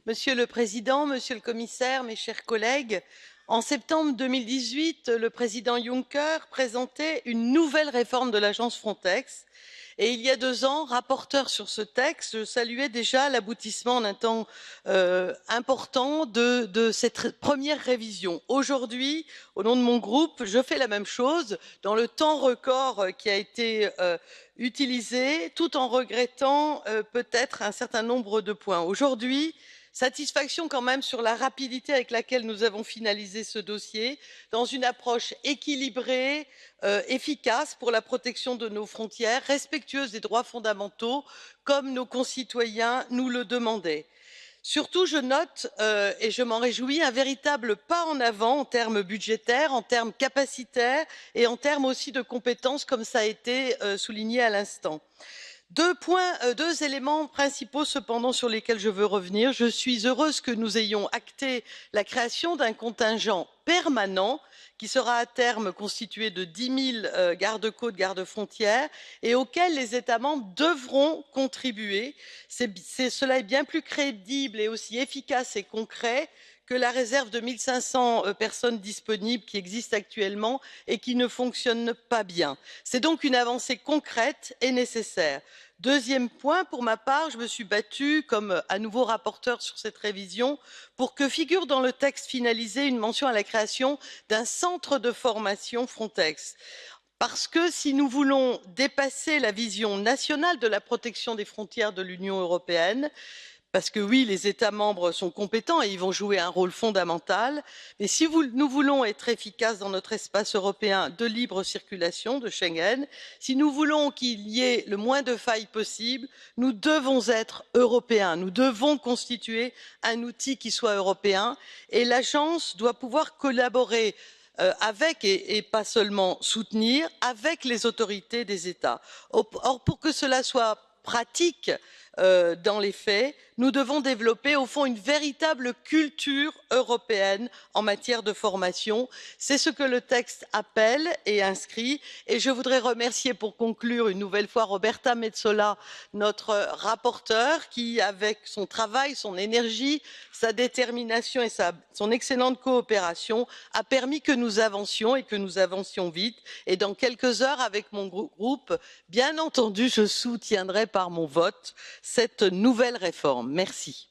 Monsieur le Président, Monsieur le Commissaire, mes chers collègues, en septembre 2018, le président Juncker présentait une nouvelle réforme de l'agence Frontex. Et il y a 2 ans, rapporteur sur ce texte, je saluais déjà l'aboutissement en un temps important de cette première révision. Aujourd'hui, au nom de mon groupe, je fais la même chose dans le temps record qui a été utilisé, tout en regrettant peut-être un certain nombre de points. Aujourd'hui, satisfaction quand même sur la rapidité avec laquelle nous avons finalisé ce dossier dans une approche équilibrée, efficace pour la protection de nos frontières, respectueuse des droits fondamentaux comme nos concitoyens nous le demandaient. Surtout, je note et je m'en réjouis un véritable pas en avant en termes budgétaires, en termes capacitaires et en termes aussi de compétences, comme ça a été souligné à l'instant. 2 éléments principaux cependant sur lesquels je veux revenir. Je suis heureuse que nous ayons acté la création d'un contingent permanent qui sera à terme constitué de 10 000 garde-côtes, garde-frontières et auquel les États membres devront contribuer. Cela est bien plus crédible et aussi efficace et concret que la réserve de 1500 personnes disponibles qui existe actuellement et qui ne fonctionne pas bien. C'est donc une avancée concrète et nécessaire. Deuxième point, pour ma part, je me suis battue comme à nouveau rapporteure sur cette révision pour que figure dans le texte finalisé une mention à la création d'un centre de formation Frontex. Parce que si nous voulons dépasser la vision nationale de la protection des frontières de l'Union européenne, parce que oui, les États membres sont compétents et ils vont jouer un rôle fondamental, mais si nous voulons être efficaces dans notre espace européen de libre circulation de Schengen, si nous voulons qu'il y ait le moins de failles possible, nous devons être européens, nous devons constituer un outil qui soit européen et l'agence doit pouvoir collaborer avec et pas seulement soutenir avec les autorités des États. Or, pour que cela soit pratique dans les faits, nous devons développer au fond une véritable culture européenne en matière de formation. C'est ce que le texte appelle et inscrit et je voudrais remercier pour conclure une nouvelle fois Roberta Metsola, notre rapporteure, qui avec son travail, son énergie, sa détermination et son excellente coopération a permis que nous avancions et que nous avancions vite. Et dans quelques heures, avec mon groupe, bien entendu, je soutiendrai par mon vote cette nouvelle réforme. Merci.